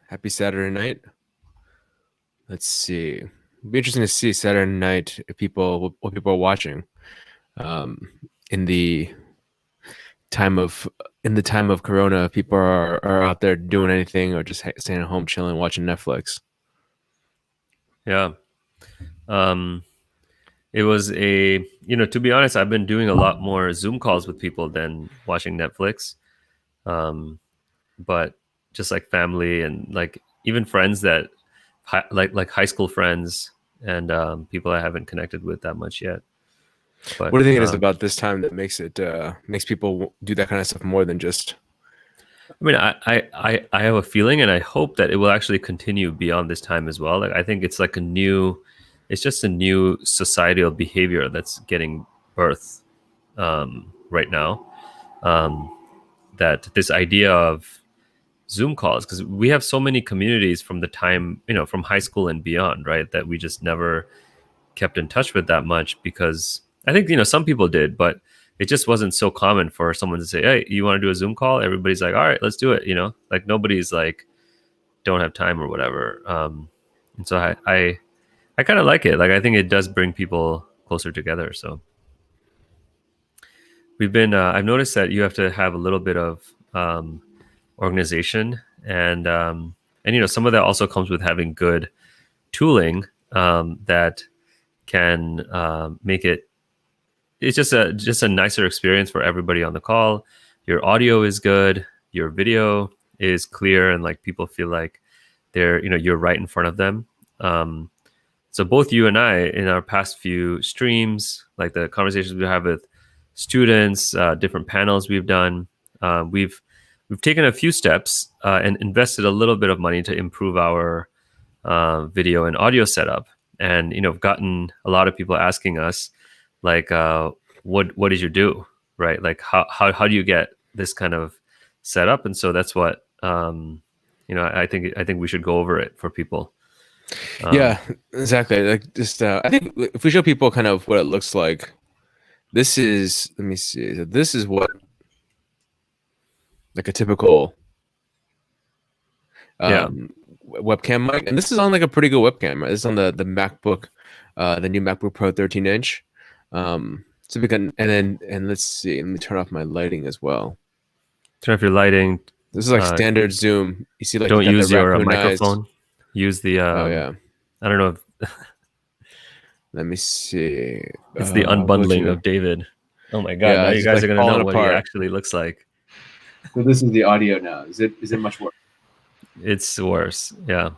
Happy Saturday night. Let's see. It'd be interesting to see Saturday night if what people are watching. Um, in the time of Corona, if people are out there doing anything or just staying at home chilling, watching Netflix. Yeah. Um, it was to be honest, I've been doing a lot more Zoom calls with people than watching Netflix. Um, but just like family and like even friends that like high school friends and people I haven't connected with that much yet. What But do you think it is about this time that makes people do that kind of stuff more than just? I mean, I have a feeling and I hope that it will actually continue beyond this time as well. Like I think it's like it's just a new societal behavior that's getting birth right now. Um, that this idea of Zoom calls, because we have so many communities from the time, from high school and beyond, right? That we just never kept in touch with that much because I think, some people did, but it just wasn't so common for someone to say, hey, you want to do a Zoom call? Everybody's like, all right, let's do it. Like nobody's like, don't have time or whatever. And so I kind of like it. Like, I think it does bring people closer together. So I've noticed that you have to have a little bit of organization and some of that also comes with having good tooling that can make it's just a nicer experience for everybody on the call. Your audio is good, your video is clear, and like people feel like you're right in front of them. So both you and I, in our past few streams, like the conversations we have with students, different panels we've done, we've taken a few steps and invested a little bit of money to improve our video and audio setup, and gotten a lot of people asking us like, what did you do, right? Like how do you get this kind of setup? And so that's what I think we should go over it for people. Yeah, exactly. Like just I think if we show people kind of what it looks like, this is let me see. So this is what like a typical Yeah. webcam mic, and this is on like a pretty good webcam. Right? This is on the MacBook, the new MacBook Pro 13-inch. So we can and let's see. Let me turn off my lighting as well. Turn off your lighting. This is like standard Zoom. You see, like you Don't got the use your raccoon eyes. microphone. Use the. Oh yeah. I don't know if Let me see. it's the unbundling of David. Oh my god! Yeah, Now it's you just, guys like, are gonna know falling what he apart. actually looks like. So this is the audio now. Is it much worse? It's worse. Yeah.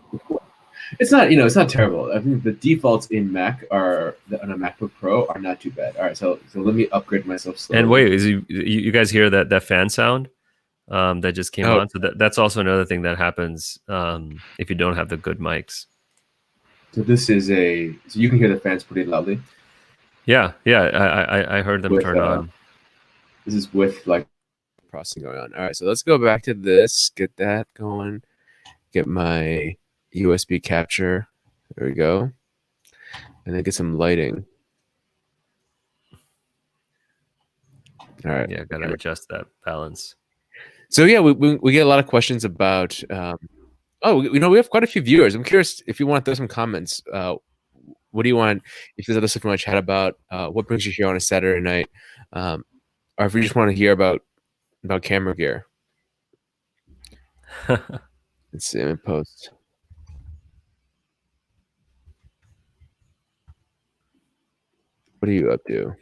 It's not, it's not terrible. I think the defaults in Mac on a MacBook Pro are not too bad. All right, so let me upgrade myself slowly. And wait, you guys hear that fan sound that just came on? So that's also another thing that happens if you don't have the good mics. So this is so you can hear the fans pretty loudly. Yeah. I heard them turn on. This is with like processing going on. All right, so let's go back to this. Get that going. Get my USB capture. There we go. And then get some lighting. All right. Yeah, gotta adjust that balance. So yeah, we get a lot of questions about. We have quite a few viewers. I'm curious if you want to throw some comments. What do you want? If there's other stuff you want to chat about, what brings you here on a Saturday night, or if you just want to hear about camera gear. Let's see. Let me post. What are you up to? All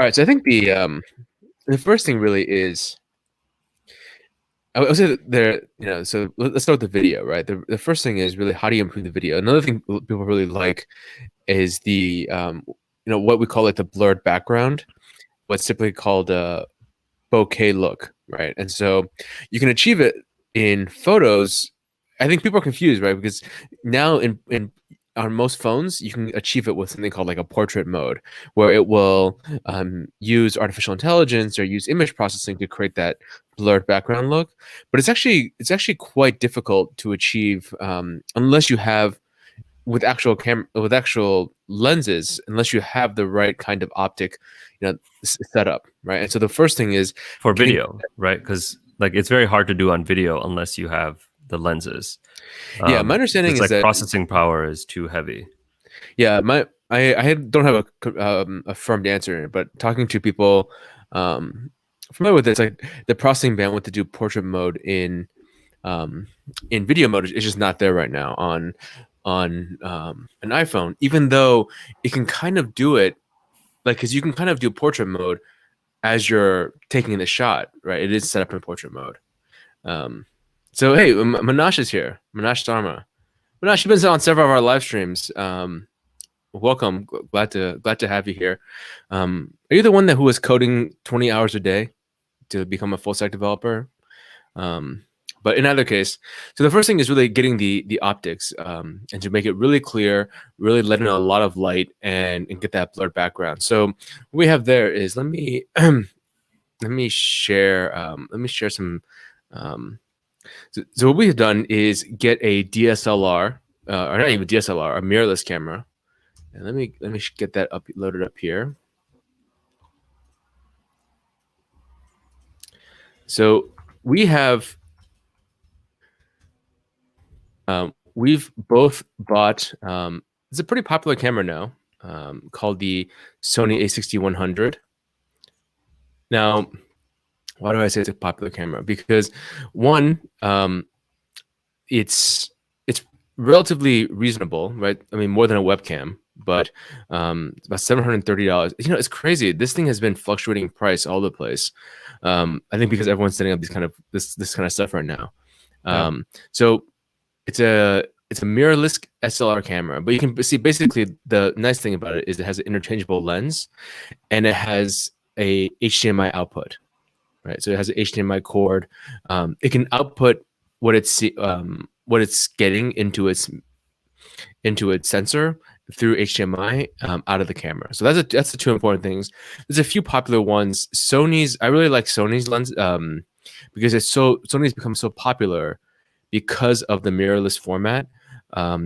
right. So I think the first thing really is. I would say that so let's start with the video, right? The first thing is really how do you improve the video? Another thing people really like is the what we call like the blurred background, what's typically called a bokeh look, right? And so you can achieve it in photos. I think people are confused, right? Because now in on most phones, you can achieve it with something called like a portrait mode, where it will use artificial intelligence or use image processing to create that blurred background look. But it's actually quite difficult to achieve unless you have with actual lenses, unless you have the right kind of optic, setup, right? And so the first thing is for video, right? Because like it's very hard to do on video unless you have the lenses. Yeah, my understanding It's is like that processing power is too heavy. yeah, don't have a firm answer, but talking to people um, familiar with this, like the processing bandwidth to do portrait mode um, in video mode is just not there right now on an iPhone, even though it can kind of do it like because you can kind of do portrait mode as you're taking the shot, right? It is set up in portrait mode. Um, so hey, Manash is here. Manash Dharma. Manash, you've been on several of our live streams. Welcome. Glad to have you here. Are you the one who was coding 20 hours a day to become a full stack developer? Um, but in either case, so the first thing is really getting the optics and to make it really clear, really letting in a lot of light and get that blurred background. So what we have there is let me share some. Um, so what we have done is get a DSLR or not even DSLR, a mirrorless camera, and let me get that up loaded up here. So we have we've both bought it's a pretty popular camera now called the Sony A6100. Now, why do I say it's a popular camera? Because one, it's relatively reasonable, right? I mean, more than a webcam, but it's about $730. You know, it's crazy. This thing has been fluctuating price all over the place. I think because everyone's setting up this kind of stuff right now. Yeah. So it's a mirrorless SLR camera, but you can see basically the nice thing about it is it has an interchangeable lens and it has a HDMI output, right? So it has an HDMI cord. It can output what it's getting into its sensor through HDMI out of the camera. So that's the two important things. There's a few popular ones. I really like Sony's lens because Sony's become so popular because of the mirrorless format.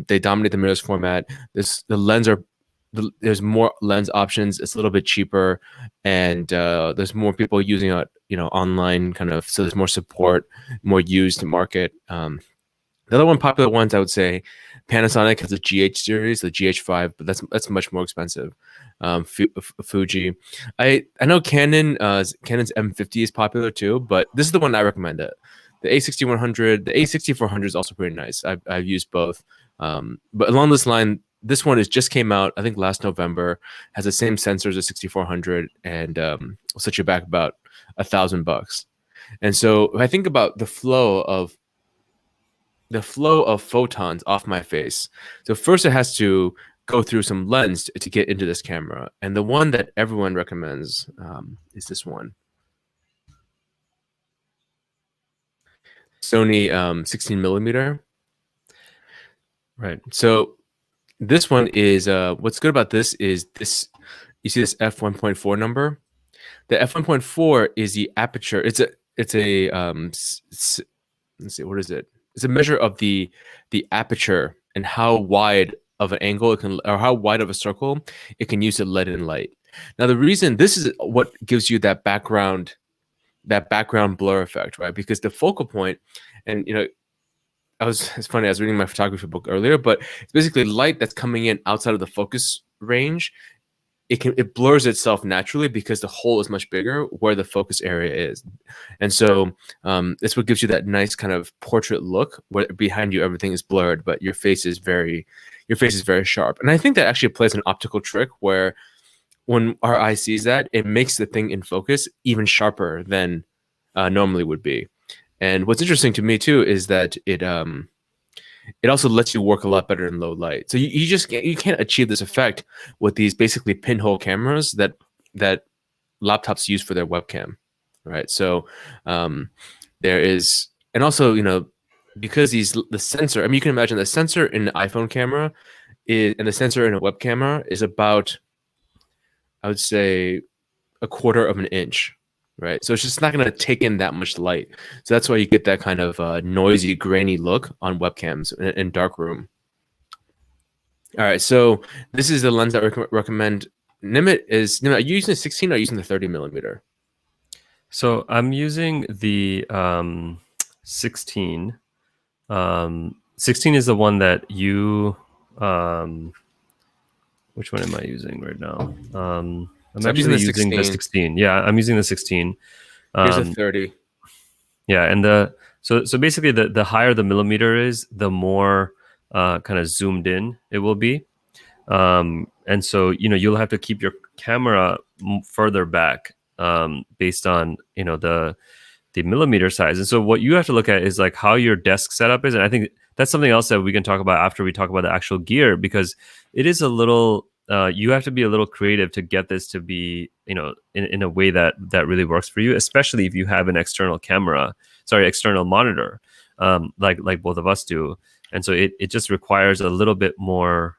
They dominate the mirrorless format. There's more lens options. It's a little bit cheaper, and there's more people using it, online kind of. So there's more support, more used market. The other one popular ones I would say, Panasonic has a GH series, the GH5, but that's much more expensive. Fuji, I know Canon's M50 is popular too, but this is the one I recommend. The A6100, the A6400 is also pretty nice. I've used both, but along this line, this one just came out I think last November. Has the same sensors as 6400, and will set you back about $1,000. And so if I think about the flow of photons off my face. So first it has to go through some lens to get into this camera. And the one that everyone recommends is this one. Sony 16 millimeter. Right. So this one is what's good about this is this you see this f1.4 number. The f1.4 is the aperture. It's a let's see, what is it? It's a measure of the aperture and how wide of an angle it can, or how wide of a circle it can use to let in light. Now, the reason this is what gives you that background blur effect, right? Because the focal point, and it's funny, I was reading my photography book earlier, but it's basically light that's coming in outside of the focus range. It blurs itself naturally because the hole is much bigger where the focus area is, and so it's what gives you that nice kind of portrait look where behind you everything is blurred, but your face is very sharp. And I think that actually plays an optical trick where when our eye sees that, it makes the thing in focus even sharper than normally would be. And what's interesting to me too is that it also lets you work a lot better in low light. So you can't achieve this effect with these basically pinhole cameras that laptops use for their webcam, right? So there is, and also because the sensor. I mean, you can imagine the sensor in an iPhone camera and the sensor in a web camera is about, I would say, a quarter of an inch, right? So it's just not going to take in that much light. So that's why you get that kind of noisy, grainy look on webcams in darkroom. All right, so this is the lens that I recommend. Nimit, are you using the 16 or are you using the 30 millimeter? So I'm using the 16, 16 is the one that you. Which one am I using right now? I'm So I'm using actually the using the 16. 16. Yeah, I'm using the 16. Here's a Um, 30. yeah, and so basically the higher the millimeter is, the more kind of zoomed in it will be. And so you'll have to keep your camera further back based on the millimeter size. And so what you have to look at is like how your desk setup is. And I think that's something else that we can talk about after we talk about the actual gear, because it is a little you have to be a little creative to get this to be in a way that really works for you, especially if you have an external monitor, like both of us do. And so it just requires a little bit more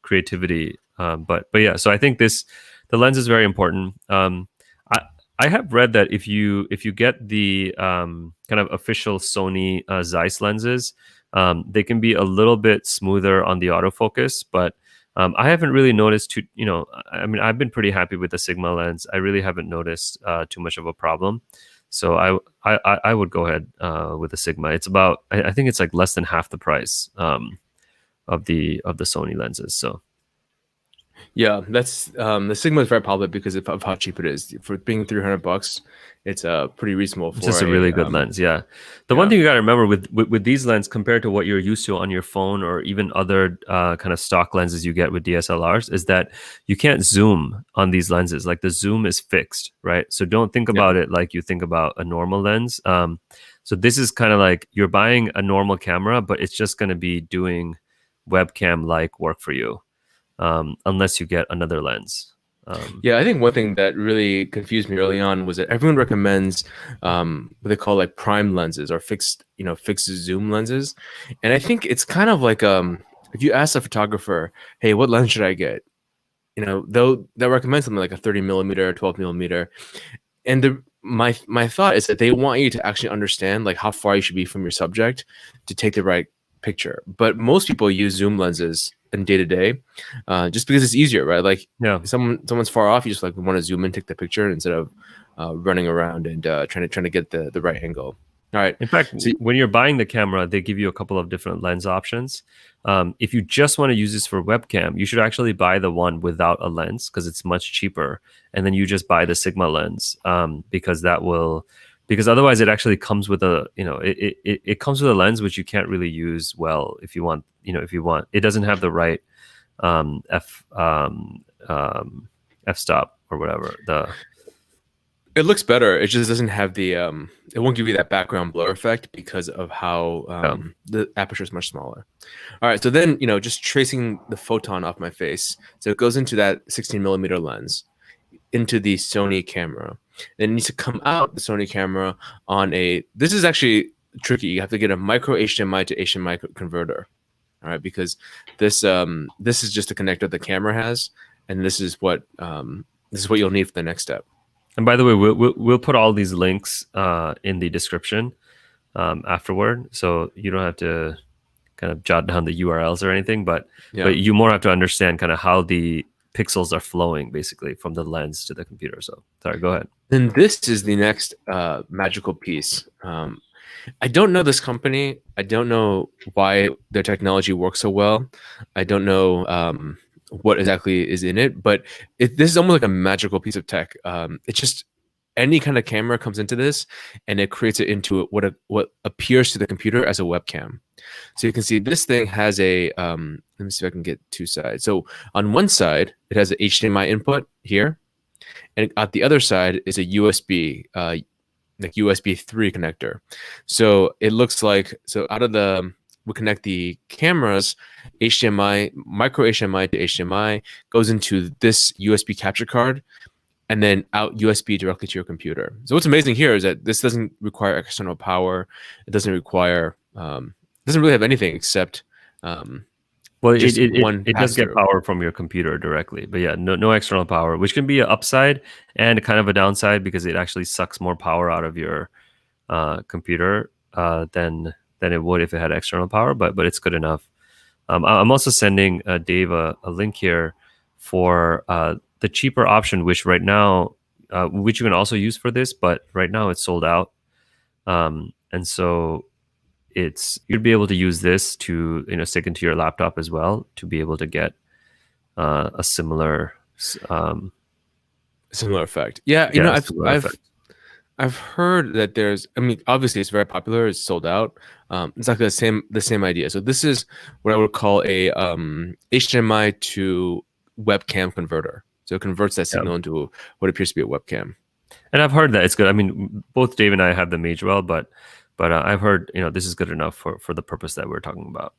creativity. But yeah, so I think the lens is very important. I, I have read that if you get the kind of official Sony Zeiss lenses, they can be a little bit smoother on the autofocus, but I haven't really noticed I mean, I've been pretty happy with the Sigma lens. I really haven't noticed too much of a problem. So I would go ahead with the Sigma. It's about I think it's like less than half the price of the Sony lenses. So Yeah, that's the Sigma is very popular because of how cheap it is. For being $300, it's pretty reasonable it's just for a a really good lens. Yeah. The one yeah. thing you got to remember with these lenses compared to what you're used to on your phone or even other kind of stock lenses you get with DSLRs is that you can't zoom on these lenses. Like the zoom is fixed, right? So don't think Yeah. about it like you think about a normal lens. So this is kind of like you're buying a normal camera, but it's just going to be doing webcam like work for you, unless you get another lens. Yeah, I think one thing that really confused me early on was that everyone recommends what they call like prime lenses or fixed zoom lenses. And I think it's kind of like if you ask a photographer, hey, what lens should I get? They'll recommend something like a 30 millimeter, 12 millimeter. And my thought is that they want you to actually understand like how far you should be from your subject to take the right picture. But most people use zoom lenses in day to day, just because it's easier, right? Like Yeah. someone's far off, you just like want to zoom in, take the picture instead of running around and trying to get the right angle. All right, In fact, so when you're buying the camera, they give you a couple of different lens options. If you just want to use this for webcam, you should actually buy the one without a lens because it's much cheaper. And then you just buy the Sigma lens because otherwise it actually comes with it comes with a lens which you can't really use well if you want. It doesn't have the right f stop or whatever. it looks better. It just doesn't have it won't give you that background blur effect because of how the aperture is much smaller. All right, so then just tracing the photon off my face, so it goes into that 16 millimeter lens into the Sony camera. Then it needs to come out the Sony camera on a. This is actually tricky. You have to get a micro HDMI to HDMI converter. All right, because this is just a connector the camera has, and this is what you'll need for the next step. And by the way, we'll put all these links in the description afterward, so you don't have to kind of jot down the URLs or anything, but Yeah. you more have to understand kind of how the pixels are flowing basically from the lens to the computer. So sorry, go ahead. Then this is the next magical piece. I don't know this company. I don't know why their technology works so well. I don't know what exactly is in it, but this is almost like a magical piece of tech. It's just any kind of camera comes into this, and it creates it into what appears to the computer as a webcam. So you can see this thing has a. Let me see if I can get two sides. So on one side, it has an HDMI input here, and at the other side is a USB, like USB 3 connector. So it looks like out of we connect the cameras, HDMI, micro HDMI to HDMI goes into this USB capture card, and then out USB directly to your computer. So what's amazing here is that this doesn't require external power. It doesn't really have anything except Well, it, just it, it, one it does pass get through. power from your computer directly, but yeah, no external power, which can be an upside and kind of a downside because it actually sucks more power out of your computer than it would if it had external power. But it's good enough. I'm also sending Dave a link here for the cheaper option, which right now, which you can also use for this, but right now it's sold out. And so you'd be able to use this to stick into your laptop as well to be able to get a similar Similar effect. Yeah, yeah, a similar effect. I've heard that there's. I mean, obviously, it's very popular. It's sold out. It's like the same idea. So this is what I would call a HDMI to webcam converter. So it converts that Yeah. signal into what appears to be a webcam. And I've heard that it's good. I mean, both Dave and I have the Magewell, but I've heard this is good enough for the purpose that we're talking about.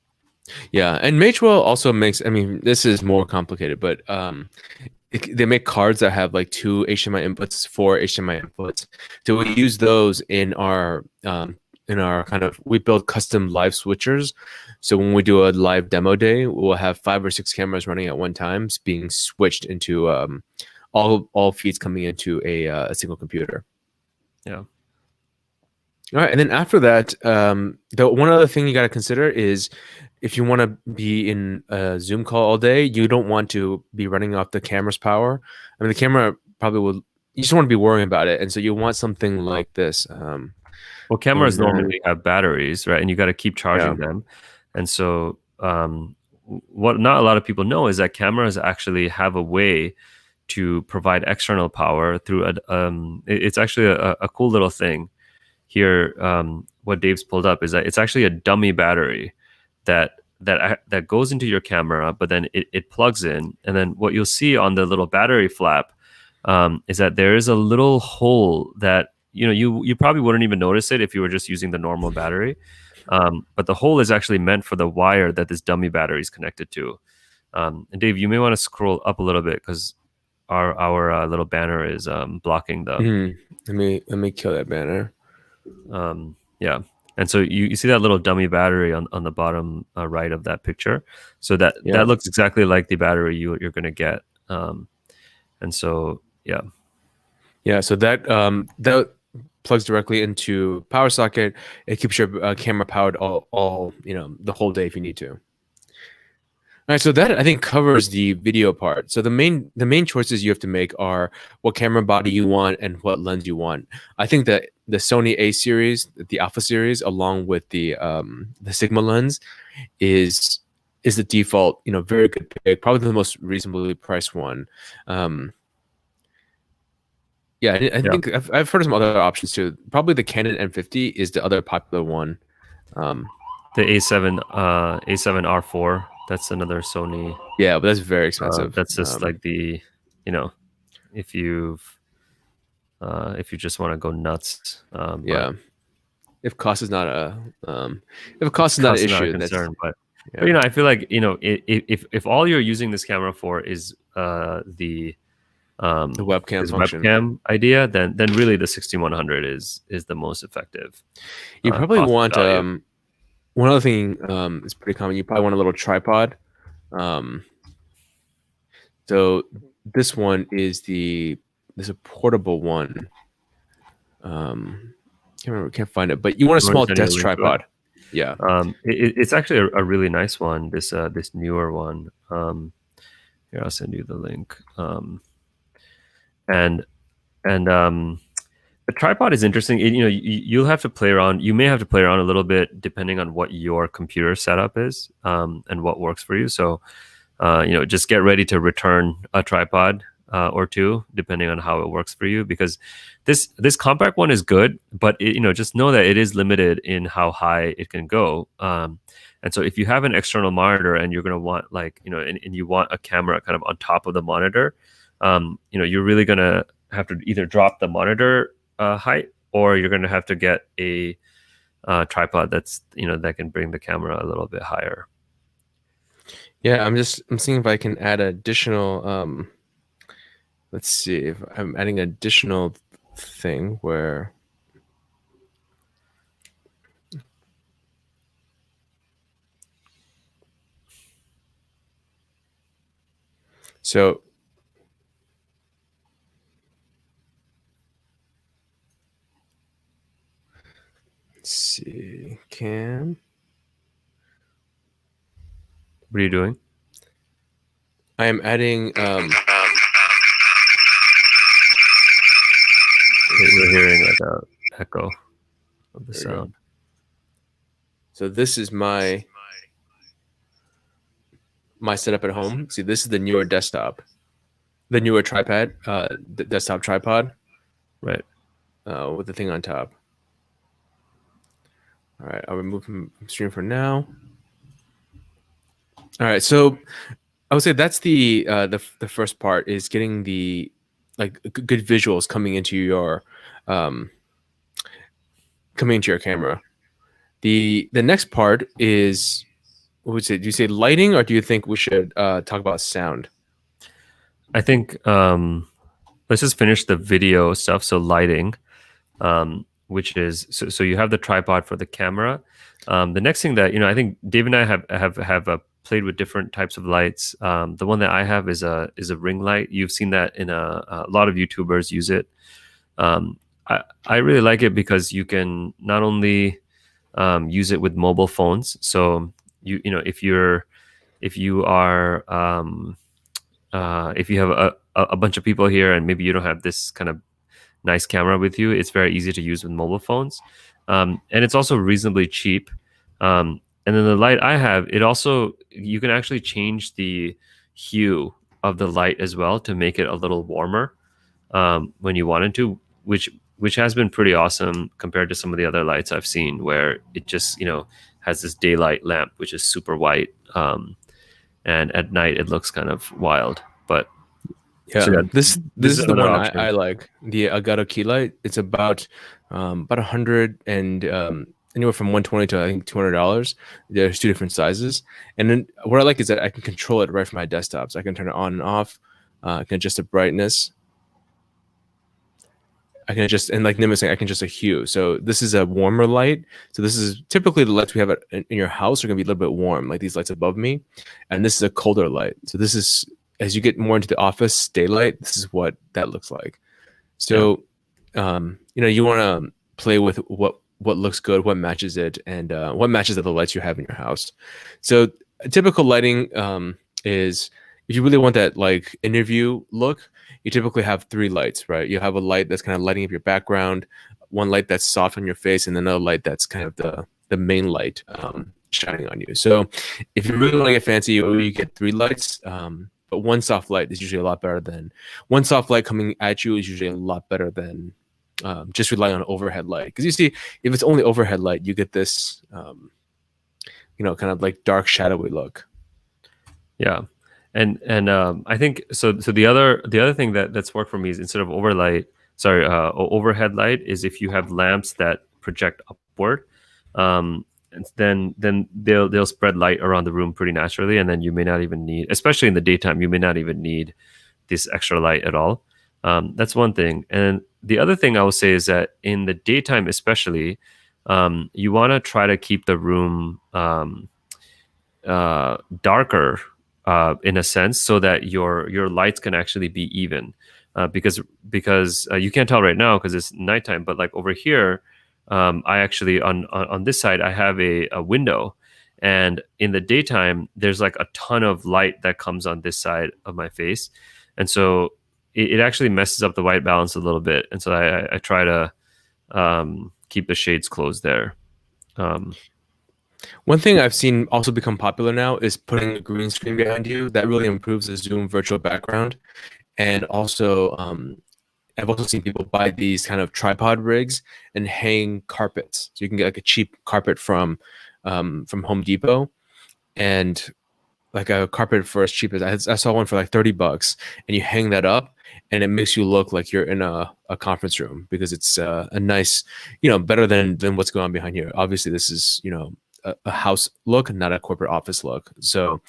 Yeah, and Magewell also makes. I mean, this is more complicated, but they make cards that have like two HDMI inputs, four HDMI inputs. So we use those in our kind of we build custom live switchers. So when we do a live demo day, we'll have 5 or 6 cameras running at one time, being switched into all feeds coming into a single computer. Yeah. All right, and then after that, the one other thing you got to consider is if you want to be in a Zoom call all day, you don't want to be running off the camera's power. I mean, the camera probably will. You just want to be worrying about it, and so you want something like this. Well, cameras And then, normally have batteries, right? And you got to keep yeah, charging them. And so, what not a lot of people know is that cameras actually have a way to provide external power through it's actually a cool little thing here. What Dave's pulled up is that it's actually a dummy battery that goes into your camera, but then it plugs in, and then what you'll see on the little battery flap is that there is a little hole that you probably wouldn't even notice it if you were just using the normal battery, but the hole is actually meant for the wire that this dummy battery is connected to. And Dave, you may want to scroll up a little bit because our little banner is blocking the. let me kill that banner. Yeah. And so you see that little dummy battery on the bottom right of that picture. So that Yeah, looks exactly like the battery you're going to get. And so, yeah. yeah. So that plugs directly into power socket. It keeps your camera powered all the whole day if you need to. All right, so that I think covers the video part. So the main choices you have to make are what camera body you want and what lens you want. I think that the Sony A series, the Alpha series, along with the Sigma lens, is the default. Very good pick, probably the most reasonably priced one. Um, yeah, I Yeah. think I've heard of some other options too. Probably the Canon M50 is the other popular one. Um, The A7R4, that's another Sony. yeah, but that's very expensive. That's just like you know, if if you just want to go nuts. But Yeah. If cost is not a if cost is not an cost is not a issue, that's concern. But yeah. I feel like if all you're using this camera for is The webcam this function. webcam idea, then really the 6100 is the most effective You probably cost want value. one other thing is pretty common. You probably want a little tripod. Um, so this one is there's a portable one. Can't find it, but you want a You want small to send you a desk link to it? tripod. Yeah. It's actually a really nice one. This newer one. Here, I'll send you the link. And the tripod is interesting. You'll have to play around. You may have to play around a little bit depending on what your computer setup is, and what works for you. So, just get ready to return a tripod or two, depending on how it works for you. Because this compact one is good, but just know that it is limited in how high it can go. And so, if you have an external monitor and you're going to want and you want a camera kind of on top of the monitor, you're really going to have to either drop the monitor height, or you're going to have to get a tripod that can bring the camera a little bit higher. Yeah, I'm seeing if I can add additional let's see if I'm adding an additional thing where so let's see cam. What are you doing? I am adding We're hearing like a echo of the there we go. sound. So this is my setup at home. See, this is the newer desktop, the newer tripod, desktop tripod Right. with the thing on top. All right, I'll remove from stream for now. All right, so I would say that's the first part is getting the like good visuals um coming into your camera. The next part is what would you say? Do you say lighting, or do you think we should talk about sound? I think let's just finish the video stuff. So lighting, which is so you have the tripod for the camera. The next thing that I think Dave and I have played with different types of lights. The one that I have is a ring light. You've seen that in a lot of YouTubers use it. Um, I really like it because you can not only use it with mobile phones. So if you are if you have a bunch of people here and maybe you don't have this kind of nice camera with you, it's very easy to use with mobile phones, and it's also reasonably cheap. And then the light I have, it also you can actually change the hue of the light as well to make it a little warmer when you wanted to, which has been pretty awesome compared to some of the other lights I've seen, where it just has this daylight lamp which is super white, and at night it looks kind of wild. But so Yeah, yeah, this this is is the another one option. I like, the Elgato key light. It's about 100 and anywhere from 120 to I think $200. There's two different sizes, and then what I like is that I can control it right from my desktop. So I can turn it on and off. I can adjust the brightness. I can adjust, and like Nim is saying, I can adjust a hue. So this is a warmer light. So this is typically the lights we have in your house are going to be a little bit warm, like these lights above me, and this is a colder light. So this is as you get more into the office daylight, this is what that looks like. Yeah. So you want to play with what looks good, what matches it, and what matches the lights you have in your house. So a typical lighting is if you really want that like interview look, you typically have three lights, right? You have a light that's kind of lighting up your background, one light that's soft on your face, and another light that's kind of the main light shining on you. So if you really want to get fancy, you get three lights. But one soft light is usually a lot better than one soft light coming at you is usually a lot better than just relying on overhead light. Because you see, if it's only overhead light, you get this, kind of like dark shadowy look. Yeah, and I think so. So the other thing that's worked for me is instead of overhead light is if you have lamps that project upward, and then they'll spread light around the room pretty naturally, and then you may not even need, especially in the daytime, you may not even need this extra light at all. That's one thing, and the other thing I will say is that in the daytime, especially, you want to try to keep the room darker in a sense, so that your lights can actually be even. Because you can't tell right now because it's nighttime, but like over here, I actually on this side I have a window, and in the daytime there's like a ton of light that comes on this side of my face, and so it actually messes up the white balance a little bit, and so I try to keep the shades closed there. Um, One thing I've seen also become popular now is putting a green screen behind you. That really improves the Zoom virtual background. And also, I've also seen people buy these kind of tripod rigs and hang carpets. So you can get like a cheap carpet from Home Depot, and like a carpet for as cheap as I saw one for like $30, and you hang that up, and it makes you look like you're in a conference room because it's a nice, better than what's going on behind here. Obviously, this is a house look, not a corporate office look. So,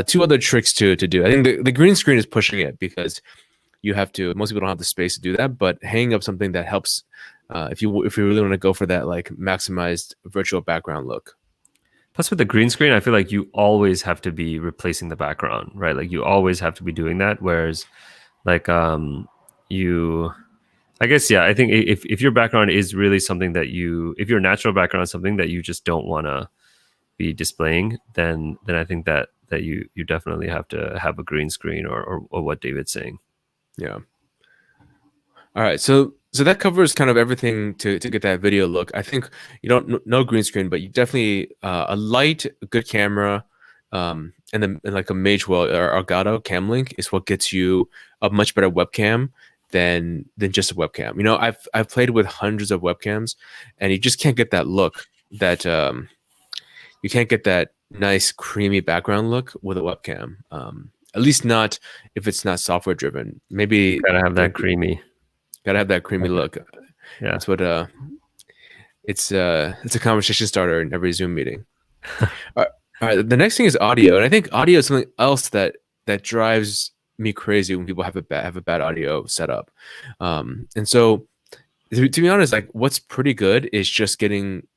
two other tricks to do. I think the green screen is pushing it because you have to. Most people don't have the space to do that, but hanging up something that helps if you really want to go for that like maximized virtual background look. Plus, with the green screen, I feel like you always have to be replacing the background, right? Like you always have to be doing that. Whereas, like, you, I guess, yeah, I think if your background is really something that if your natural background is something that you just don't want to be displaying, then I think that you definitely have to have a green screen or what David's saying. Yeah. All right. So so that covers kind of everything to get that video look. I think you don't no green screen, but you definitely a light, a good camera, and then and like a Magewell or Elgato Cam Link is what gets you a much better webcam than just a webcam. You know, I've played with hundreds of webcams, and you just can't get that look that you can't get that nice creamy background look with a webcam. At least not if it's not software driven. Maybe Gotta have that creamy. gotta have that creamy Okay. look. Yeah. That's what it's a conversation starter in every Zoom meeting. All right, the next thing is audio, and I think audio is something else that drives me crazy when people have a bad audio setup. And so to be honest, like what's pretty good is just getting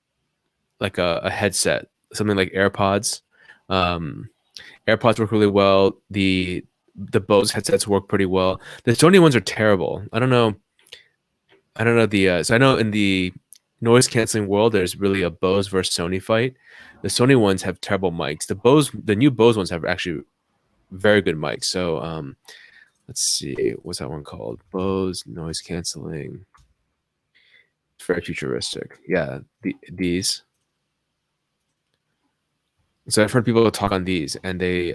like a headset, something like AirPods. Um, AirPods work really well. The Bose headsets work pretty well. The Sony ones are terrible. I don't know the so I know in the noise canceling world there's really a Bose versus Sony fight. The Sony ones have terrible mics. The new Bose ones have actually very good mics. So let's see, what's that one called? Bose noise canceling. It's very futuristic. Yeah, these. So I've heard people talk on these, and they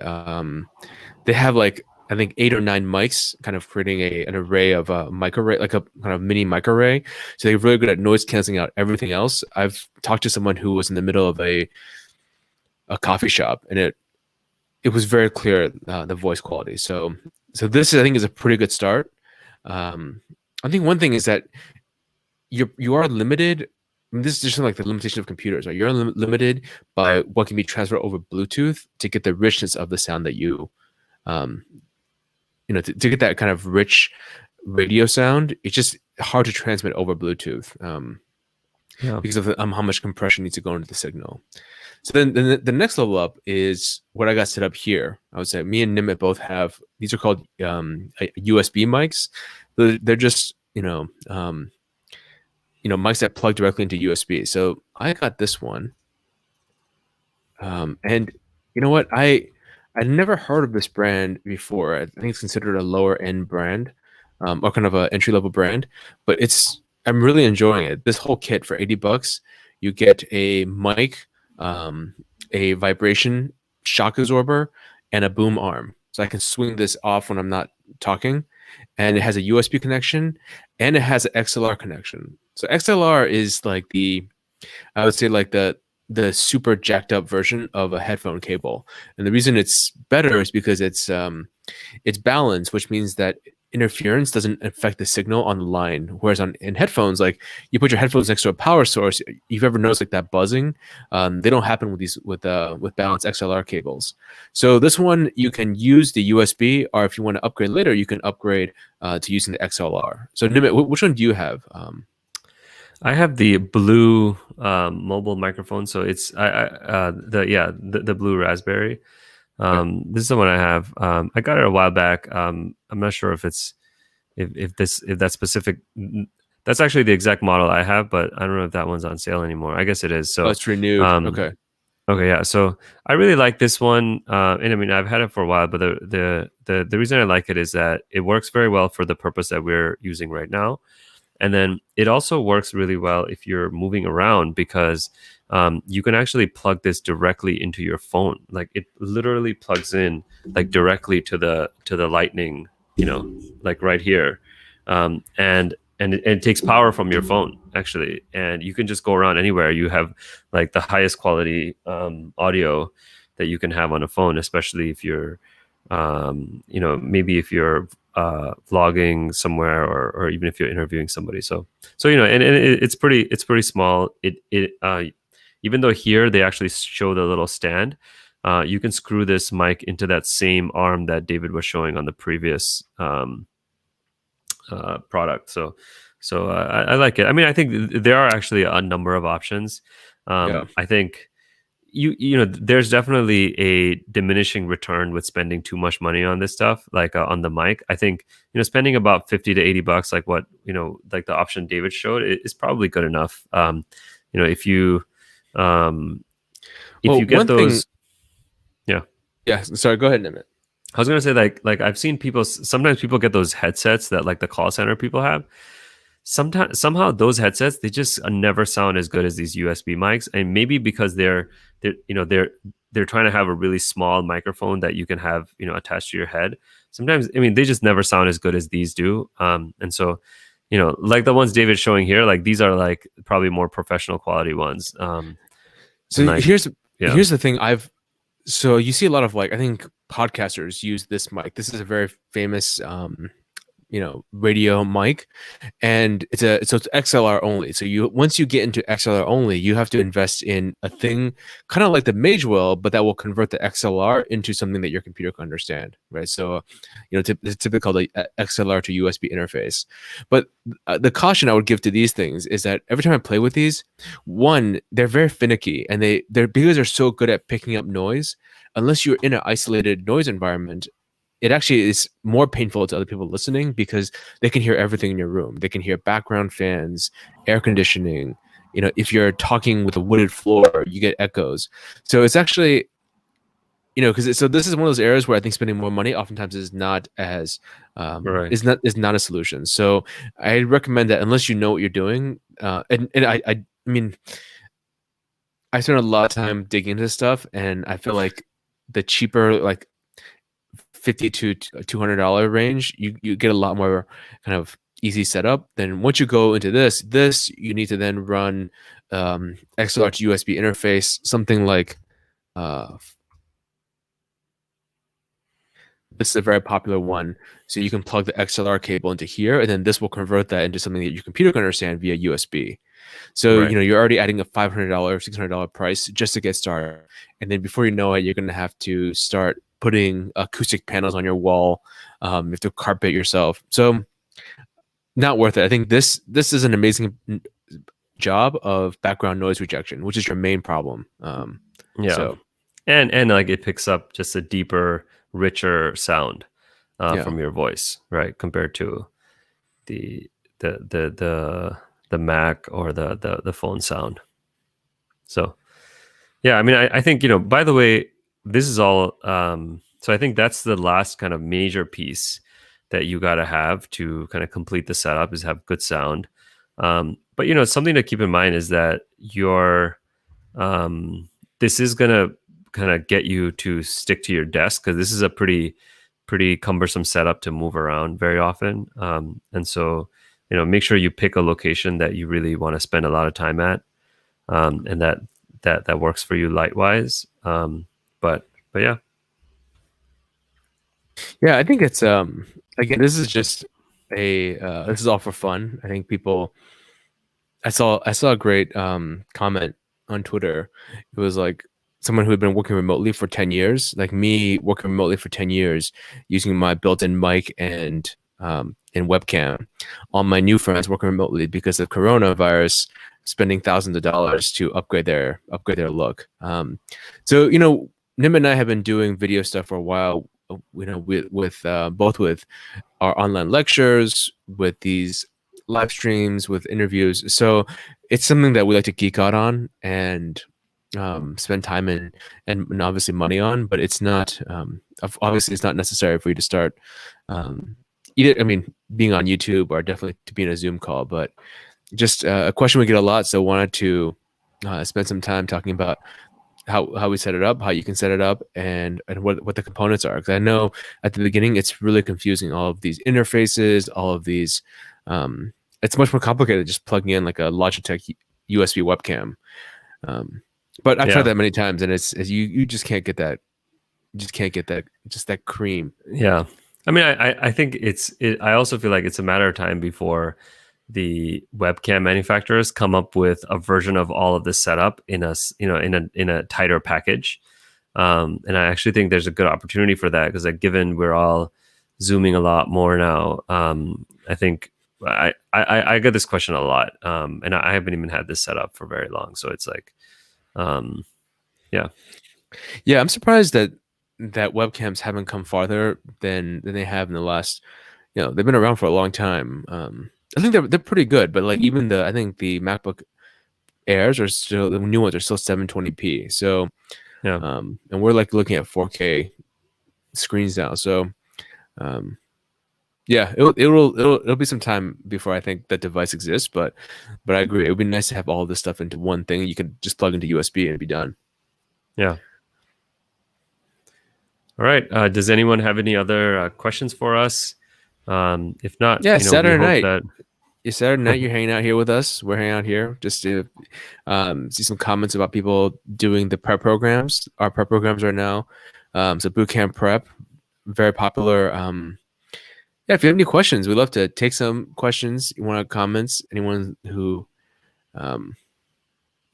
have like I think 8 or 9 mics, kind of creating an array of mic array, like a kind of mini mic array. So they're really good at noise canceling out everything else. I've talked to someone who was in the middle of a coffee shop, and it was very clear the voice quality. So this I think is a pretty good start. Um, I think one thing is that you are limited. I mean, this is just like the limitation of computers, right? You're limited by what can be transferred over Bluetooth to get the richness of the sound that um, to get that kind of rich radio sound. It's just hard to transmit over Bluetooth Yeah. because of how much compression needs to go into the signal. So then the next level up is what I got set up here. I would say me and Nimit both have these are called USB mics. They're just mics that plug directly into USB. So I got this one, and you know what? I never heard of this brand before. I think it's considered a lower end brand, or kind of an entry level brand. But I'm really enjoying it. This whole kit for $80, you get a mic, a vibration shock absorber, and a boom arm. So I can swing this off when I'm not talking, and it has a USB connection, and it has an XLR connection. So XLR is like I would say like the super jacked up version of a headphone cable. And the reason it's better is because it's balanced, which means that interference doesn't affect the signal on the line. Whereas in headphones, like you put your headphones next to a power source, you've ever noticed like that buzzing? They don't happen with these with balanced XLR cables. So this one you can use the USB, or if you want to upgrade later, you can upgrade to using the XLR. So Nimit, which one do you have? I have the blue mobile microphone, so it's the blue raspberry. Okay. This is the one I have. I got it a while back. I'm not sure if it's if that specific. That's actually the exact model I have, but I don't know if that one's on sale anymore. I guess it is. Oh, So, it's renewed. um, Okay. okay, yeah. So I really like this one, and I mean I've had it for a while, but the reason I like it is that it works very well for the purpose that we're using right now. And then it also works really well if you're moving around because you can actually plug this directly into your phone. Like it literally plugs in like directly to the lightning, like right here, and it takes power from your phone actually, and you can just go around anywhere. You have like the highest quality audio that you can have on a phone, especially if you're maybe if you're vlogging somewhere or even if you're interviewing somebody. So and it's pretty small. It even though here they actually show the little stand, you can screw this mic into that same arm that David was showing on the previous product. So I like it. I mean, I think there are actually a number of options. Yeah. I think there's definitely a diminishing return with spending too much money on this stuff, like on the mic. I think spending about $50 to $80, like what like the option David showed, is probably good enough. If you Well, get one thing. those, yeah. Yeah. Sorry. Go ahead, Nimit. I was gonna say like I've seen sometimes people get those headsets that like the call center people have. sometimes somehow those headsets they just never sound as good as these USB mics, and maybe because they're they're trying to have a really small microphone that you can have attached to your head. Sometimes I mean they just never sound as good as these do, and so like the ones David's showing here, like these are like probably more professional quality ones, So and like yeah, here's the thing. So you see a lot of like I think podcasters use this mic. This is a very famous radio mic, and it's XLR only. So you once you get into XLR only, you have to invest in a thing kind of like the Mage will, but that will convert the XLR into something that your computer can understand, right? So, it's typically called a XLR to USB interface. But the caution I would give to these things is that every time I play with these, one, they're very finicky, and they're because they're so good at picking up noise. Unless you're in an isolated noise environment, it actually is more painful to other people listening because they can hear everything in your room. They can hear background fans, air conditioning. If you're talking with a wooded floor, you get echoes. So it's actually, so this is one of those areas where I think spending more money oftentimes is not as right, is not a solution. So I recommend that unless you know what you're doing, and I mean I spend a lot of time digging into this stuff, and I feel like the cheaper like 50 to $200 range, you get a lot more kind of easy setup. Then once you go into this you need to then run XLR to USB interface, something like uh, this is a very popular one. So you can plug the XLR cable into here, and then this will convert that into something that your computer can understand via USB. So right. you're already adding a $500, $600 price just to get started, and then before you know it, you're going to have to start putting acoustic panels on your wall. You have to carpet yourself. So not worth it. I think this is an amazing job of background noise rejection, which is your main problem. Yeah, So and like it picks up just a deeper, richer sound yeah. from your voice, right? Compared to the the the the the Mac or the phone sound. So yeah, I mean, I think By the way, this is all. So I think that's the last kind of major piece that you got to have to kind of complete the setup is have good sound. But something to keep in mind is that your this is gonna kind of get you to stick to your desk because this is a pretty cumbersome setup to move around very often. And so make sure you pick a location that you really want to spend a lot of time at, and that works for you light wise. But yeah, Yeah, I think it's again, this is just a this is all for fun. I think people I saw a great comment on Twitter. It was like someone who had been working remotely for 10 years, like me working remotely for 10 years using my built-in mic and webcam. All my new friends working remotely because of coronavirus, spending thousands of dollars to upgrade their look. So Nim and I have been doing video stuff for a while. With both with our online lectures, with these live streams, with interviews. So it's something that we like to geek out on and spend time and obviously money on. But it's not obviously it's not necessary for you to start either. I mean, being on YouTube or definitely to be in a Zoom call. But just a question we get a lot, so wanted to spend some time talking about how we set it up, how you can set it up, and what the components are. Because I know at the beginning it's really confusing. All of these interfaces, all of these, it's much more complicated just plugging in like a Logitech USB webcam. Um, but I've tried yeah, that many times, and it's you just can't get that. You just can't get that just that cream. yeah. I mean, I think I also feel like it's a matter of time before the webcam manufacturers come up with a version of all of this setup in a tighter package. And I actually think there's a good opportunity for that because, like, given we're all zooming a lot more now, I think I get this question a lot, and I haven't even had this set up for very long. So it's like, um, yeah, Yeah, I'm surprised that webcams haven't come farther than they have in the last. They've been around for a long time. I think they're pretty good, but like even I think the MacBook Airs are still the new ones are still 720p. So yeah, and we're like looking at 4K screens now. So um, Yeah, it'll be some time before I think that device exists, but I agree. It would be nice to have all this stuff into one thing. You can just plug into USB and be done. Yeah. All right. Does anyone have any other questions for us? If not, Yeah, we Saturday hope night. that. It's Saturday night. You're hanging out here with us. We're hanging out here just to see some comments about people doing the prep programs. Our prep programs right now. So boot camp prep, very popular. Yeah, if you have any questions, we'd love to take some questions. You want to comments? Anyone who um,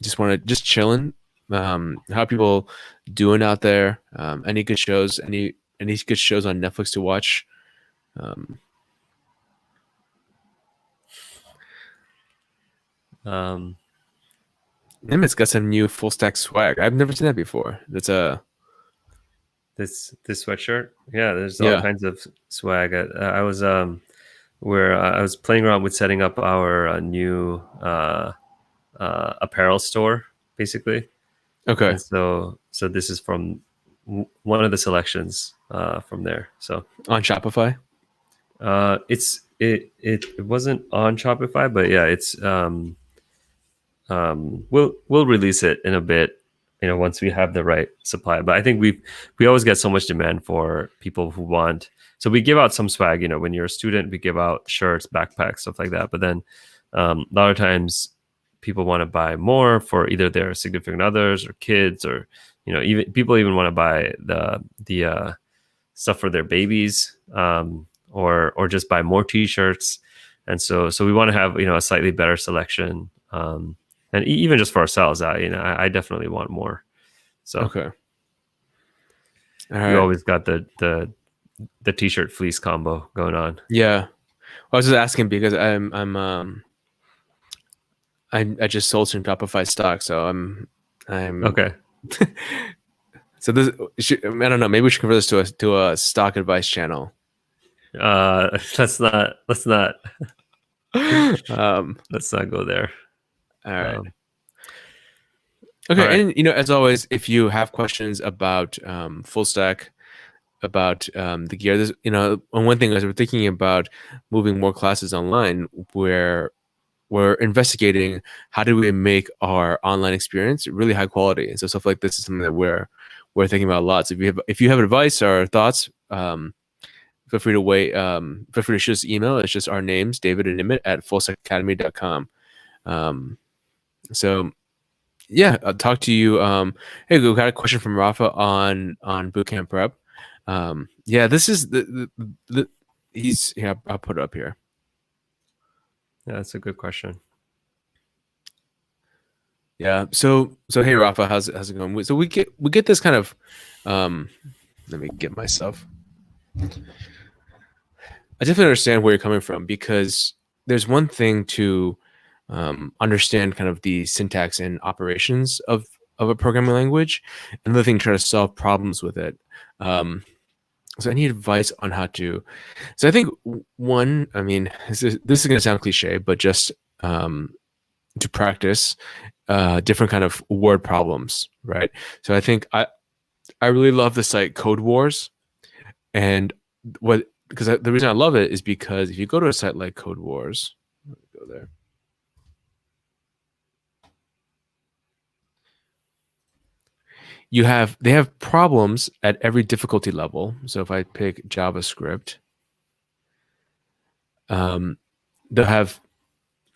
just want to just chilling. How are people doing out there? Any good shows? Any good shows on Netflix to watch? Um, Um, Nimit's got some new full stack swag. I've never seen that before. That's a this sweatshirt, yeah. There's all yeah. kinds of swag. I was where I was playing around with setting up our new apparel store, basically. Okay. And so this is from one of the selections from there. So On Shopify. it wasn't on Shopify, but yeah, it's we'll release it in a bit, once we have the right supply. But I think we always get so much demand for people who want. So we give out some swag. When you're a student, we give out shirts, backpacks, stuff like that. But then a lot of times people want to buy more for either their significant others or kids, or even people even want to buy the stuff for their babies, or just buy more t-shirts. And so we want to have a slightly better selection, and even just for ourselves. I definitely want more. So Okay. All we right. always got the t-shirt fleece combo going on. Yeah. I was just asking because I just sold some Shopify stock, so I'm Okay. so this I don't know. Maybe we should convert this to a stock advice channel. Let's not Um, let's not go there. all right. um, all right. Okay, and as always, if you have questions about full stack, about the gear, this and one thing is we're thinking about moving more classes online, where we're investigating how do we make our online experience really high quality. And so stuff like this is something that we're thinking about a lot. So if you have advice or thoughts, feel free to feel free to shoot us an email. It's just our names, David and Nimit at fullstackacademy.com. Um, so yeah, I'll talk to you. Hey, we got a question from Rafa on bootcamp prep. Yeah, this is the he's yeah. I'll put it up here. Yeah, that's a good question. Yeah. So hey, Rafa, how's it going? So we get this kind of. Let me get myself. I definitely understand where you're coming from, because there's one thing to understand kind of the syntax and operations of a programming language, another thing try to solve problems with it. So I need advice on how to. So I think one, I mean, this is going to sound cliche, but just to practice different kind of word problems, right? So I think I really love the site Code Wars, and what because the reason I love it is because if you go to a site like Code Wars, go there. They have problems at every difficulty level. So if I pick JavaScript, um, they'll have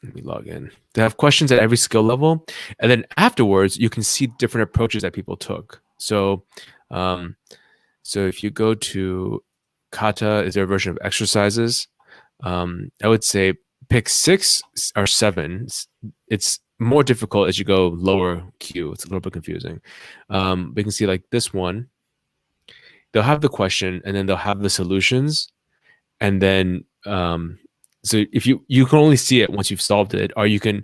let me log in. They have questions at every skill level, and then afterwards you can see different approaches that people took. Um, so if you go to Kata, is there a version of exercises? I would say pick 6 or 7. It's more difficult as you go lower Q. It's a little bit confusing. But you can see like this one, they'll have the question and then they'll have the solutions, and then so if you can only see it once you've solved it, or you can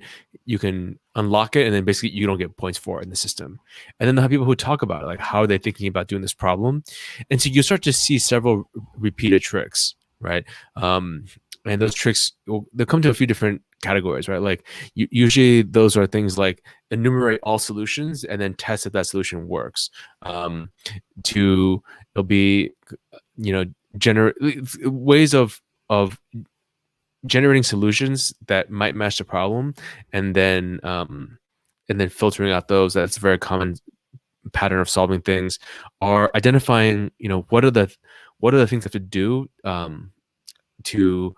unlock it and then basically you don't get points for it in the system. And then they'll have people who talk about it, like how are they thinking about doing this problem, and so you start to see several repeated tricks, right? And those tricks they'll come to a few different categories, right? Like usually those are things like enumerate all solutions and then test if that solution works. To It'll be generate ways of of generating solutions that might match the problem, and then filtering out those. That's a very common pattern of solving things. Are identifying, what are the things I have to do to.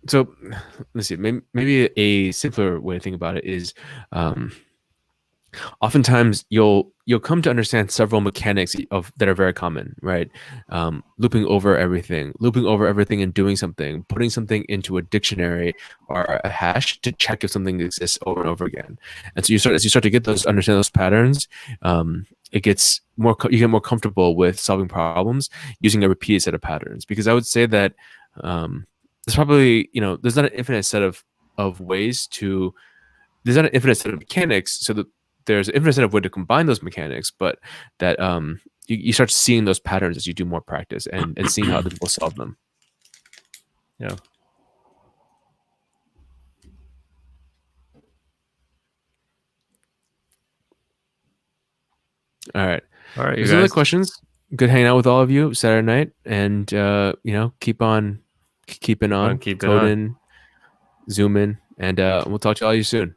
So let's see. Maybe a simpler way to think about it is, oftentimes you'll come to understand several mechanics of that are very common, right? Looping over everything and doing something, putting something into a dictionary or a hash to check if something exists over and over again. And so as you start to understand those patterns, it gets you get more comfortable with solving problems using a repeated set of patterns. Because I would say that there's probably, there's not an infinite set of ways to there's not an infinite set of mechanics, so that there's an infinite set of way to combine those mechanics, but that you start seeing those patterns as you do more practice and seeing how other people solve them. Yeah. All right. All right, you There's other guys. questions. Good hanging out with all of you Saturday night, and keep on keeping on, Keep it on. coding, zooming, and we'll talk to all you soon.